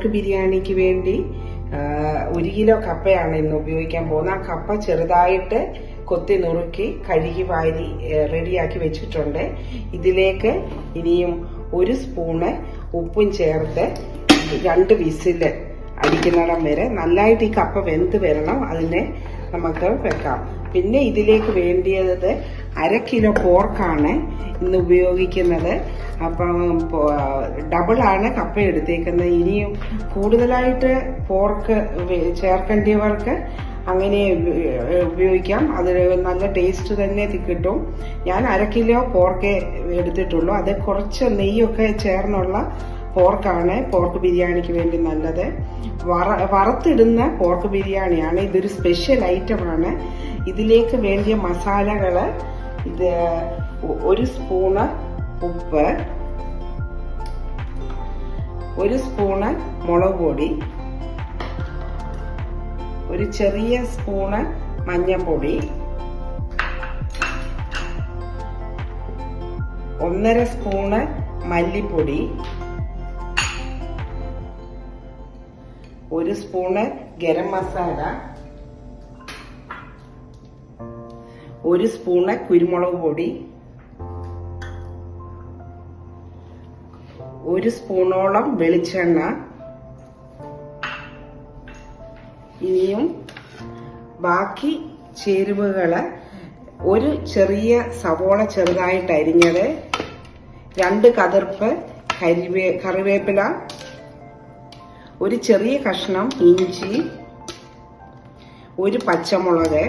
Pork ബിരിയാണിക്ക് വേണ്ടി 1 kilo കപ്പയാണ് ഇന്ന് ഉപയോഗിക്കാൻ പോകുന്നത്. ആ കപ്പ ചെറുതായിട്ട് കൊത്തി നുറുക്കി കഴുകി വാരി റെഡിയാക്കി വെച്ചിട്ടുണ്ട്. ഇതിലേക്ക് ഇനിയും 1 സ്പൂണ് ഉപ്പും ചേർത്ത് 2 വിസില് അടിക്കുന്നിടം വരെ നന്നായിട്ട് ഈ കപ്പ വെന്ത് വരണം. അതിനെ നമുക്ക് വെക്കാം. പിന്നെ ഇതിലേക്ക് വേണ്ടിയത് 1/2 കിലോ പോർക്കാണ് ഇന്ന് ഉപയോഗിക്കുന്നത്. അപ്പം ഡബിളാണ് കപ്പ എടുത്തേക്കുന്നത്. ഇനിയും കൂടുതലായിട്ട് പോർക്ക് ചേർക്കേണ്ടിയവർക്ക് അങ്ങനെ ഉപയോഗിക്കാം. അത് നല്ല ടേസ്റ്റ് തന്നെ കിട്ടും. ഞാൻ 1/2 കിലോ പോർക്കേ എടുത്തിട്ടുള്ളൂ. അത് കുറച്ച് നെയ്യൊക്കെ ചേർന്നുള്ള പോർക്കാണ് പോർക്ക് ബിരിയാണിക്ക് വേണ്ടി നല്ലത്. വറുത്തിടുന്ന പോർക്ക് ബിരിയാണിയാണ്. ഇതൊരു സ്പെഷ്യൽ ഐറ്റമാണ്. ഇതിലേക്ക് വേണ്ടിയ മസാലകള് ഇത് 1 സ്പൂണ് ഉപ്പ്, 1 സ്പൂണ് മുളക് പൊടി, 1 ചെറിയ സ്പൂണ് മഞ്ഞൾപ്പൊടി, 1.5 സ്പൂണ് മല്ലിപ്പൊടി, 1 സ്പൂണ് ഗരം മസാല, 1 സ്പൂണ് കുരുമുളക് പൊടി, 1 സ്പൂണോളം വെളിച്ചെണ്ണ. ഇനിയും ബാക്കി ചേരുവകള് 1 ചെറിയ സവോള ചെറുതായിട്ട് അരിഞ്ഞത്, 2 കതിർപ്പ് കറിവേപ്പില, 1 ചെറിയ കഷ്ണം ഇഞ്ചി, 1 പച്ചമുളക്,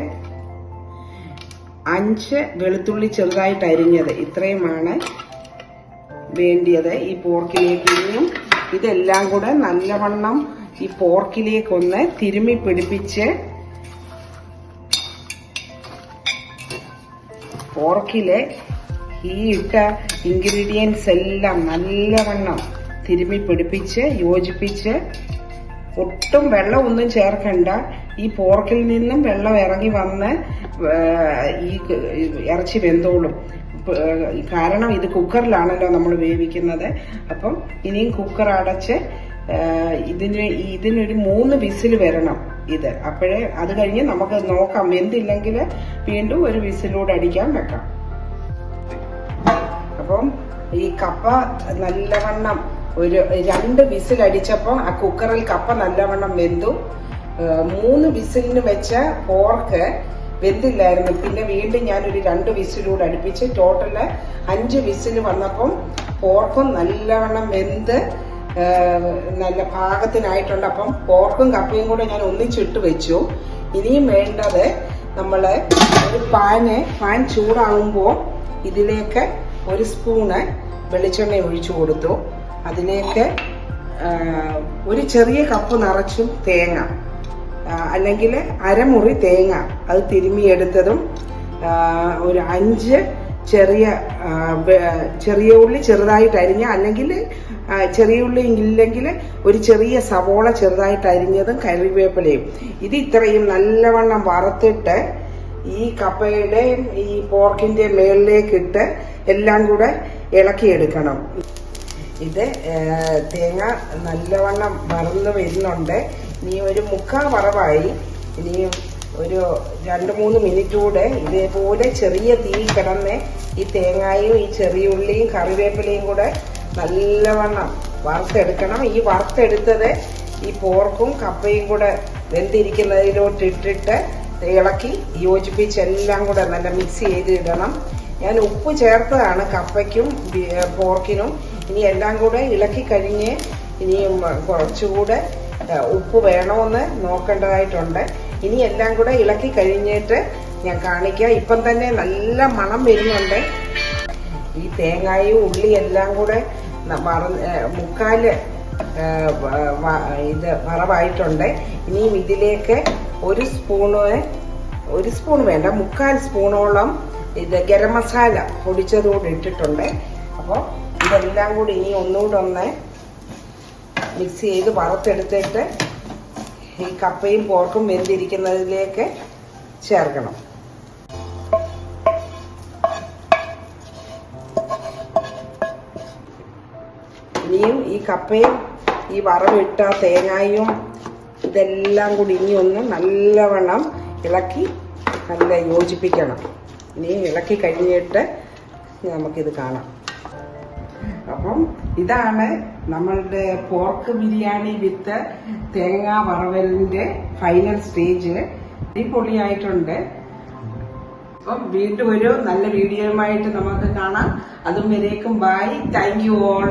5 വെളുത്തുള്ളി ചെറുതായിട്ട് അരിഞ്ഞത്. ഇത്രയുമാണ് വേണ്ടിയത് ഈ പോർക്കിലേക്ക്. ഇനിയും ഇതെല്ലാം കൂടെ നല്ലവണ്ണം ഈ പോർക്കിലേക്കൊന്ന് തിരുമ്മി പിടിപ്പിച്ച് പോർക്കിലെ ഈ ഇട്ട ഇൻഗ്രീഡിയൻസ് എല്ലാം നല്ലവണ്ണം തിരുമ്മി പിടിപ്പിച്ച് യോജിപ്പിച്ച്, ഒട്ടും വെള്ളമൊന്നും ചേർക്കണ്ട. ഈ പോർക്കിൽ നിന്നും വെള്ളം ഇറങ്ങി വന്ന് ഈ ഇറച്ചി വെന്തോളും. കാരണം ഇത് കുക്കറിലാണല്ലോ നമ്മൾ വേവിക്കുന്നത്. അപ്പം ഇനിയും കുക്കർ അടച്ച് ഇതിനൊരു 3 വിസിൽ വരണം ഇത്. അപ്പോഴേ അത് കഴിഞ്ഞ് നമുക്ക് നോക്കാം. വെന്തില്ലെങ്കിൽ വീണ്ടും 1 വിസിലൂടെ അടിക്കാൻ വെക്കാം. അപ്പം ഈ കപ്പ നല്ലവണ്ണം ഒരു 2 വിസിൽ അടിച്ചപ്പോൾ ആ കുക്കറിൽ കപ്പ നല്ലവണ്ണം വെന്തു. 3 വിസിലിന് വെച്ച പോർക്ക് വെന്തില്ലായിരുന്നു. പിന്നെ വീണ്ടും ഞാനൊരു 2 വിസിലൂടെ അടുപ്പിച്ച് ടോട്ടല് 5 വിസിൽ വന്നപ്പം പോർക്കും നല്ലവണ്ണം വെന്ത് നല്ല പാകത്തിനായിട്ടുണ്ട്. അപ്പം പോർക്കും കപ്പയും കൂടെ ഞാൻ ഒന്നിച്ചിട്ട് വെച്ചു. ഇനിയും വേണ്ടത് നമ്മള് ഒരു പാൻ ചൂടാകുമ്പോൾ ഇതിലേക്ക് 1 സ്പൂണ് വെളിച്ചെണ്ണ ഒഴിച്ചു കൊടുത്തു. അതിലേക്ക് 1 ചെറിയ കപ്പ് നിറച്ചും തേങ്ങ, അല്ലെങ്കിൽ അരമുറി തേങ്ങ അത് തിരുമ്മിയെടുത്തതും, ഒരു 5 ചെറിയ ഉള്ളി ചെറുതായിട്ട് അരിഞ്ഞ, അല്ലെങ്കിൽ ചെറിയ ഉള്ളി ഇല്ലെങ്കിൽ 1 ചെറിയ സവോള ചെറുതായിട്ട് അരിഞ്ഞതും കറിവേപ്പിലയും. ഇത് ഇത്രയും നല്ലവണ്ണം വറുത്തിട്ട് ഈ കപ്പയുടെയും ഈ പോർക്കിന്റെ മേളിലേക്കിട്ട് എല്ലാം കൂടെ ഇളക്കിയെടുക്കണം. ഇത് തേങ്ങ നല്ലവണ്ണം വറന്ന് വരുന്നുണ്ട്. ഇനി ഒരു 3/4 വറവായി. ഇനിയും ഒരു 2-3 മിനിറ്റ് കൂടെ ഇതേപോലെ ചെറിയ തീ കിടന്ന് ഈ തേങ്ങയും ഈ ചെറിയ ഉള്ളിയും കറിവേപ്പിലയും കൂടെ നല്ലവണ്ണം വറുത്തെടുക്കണം. ഈ വറുത്തെടുത്തത് ഈ പോർക്കും കപ്പയും കൂടെ വെന്തിരിക്കുന്നതിലോട്ട് ഇട്ടിട്ട് ഇളക്കി യോജിപ്പിച്ച് എല്ലാം കൂടെ നല്ല മിക്സ് ചെയ്ത് ഇടണം. ഞാൻ ഉപ്പ് ചേർത്തതാണ് കപ്പയ്ക്കും പോർക്കിനും. ഇനി എല്ലാം കൂടെ ഇളക്കി കഴിഞ്ഞ് ഇനിയും കുറച്ചുകൂടെ ഉപ്പ് വേണമെന്ന് നോക്കേണ്ടതായിട്ടുണ്ട്. ഇനി എല്ലാം കൂടെ ഇളക്കി കഴിഞ്ഞിട്ട് ഞാൻ കാണിക്കാം. ഇപ്പം തന്നെ നല്ല മണം വരുന്നുണ്ട്. ഈ തേങ്ങയും ഉള്ളി എല്ലാം കൂടെ 3/4 ഇത് വറവായിട്ടുണ്ട്. ഇനിയും ഇതിലേക്ക് 1 സ്പൂൺ വേണ്ട, 3/4 സ്പൂണോളം ഇത് ഗരം മസാല പൊടിച്ചതുകൂടെ ഇട്ടിട്ടുണ്ട്. അപ്പോൾ ഇതെല്ലാം കൂടി ഇനി ഒന്നുകൂടെ മിക്സ് ചെയ്ത് വറുത്തെടുത്തിട്ട് ഈ കപ്പയും പോർക്കും വെന്തിരിക്കുന്നതിലേക്ക് ചേർക്കണം. ഇനിയും ഈ കപ്പയും ഈ വറവിട്ട തേങ്ങായും ഇതെല്ലാം കൂടി ഇനി ഒന്ന് നല്ലവണ്ണം ഇളക്കി നല്ല യോജിപ്പിക്കണം. ഇനി ഇളക്കി കഴിഞ്ഞിട്ട് നമുക്കിത് കാണാം. അപ്പം ഇതാണ് നമ്മളുടെ പോർക്ക് ബിരിയാണി വിത്ത് തേങ്ങ വറവലിന്റെ ഫൈനൽ സ്റ്റേജ്. അടിപൊളിയായിട്ടുണ്ട്. അപ്പം വീണ്ടും ഒരു നല്ല വീഡിയോയുമായിട്ട് നമുക്ക് കാണാം. അതും വരേക്കും ബൈ. Thank you all.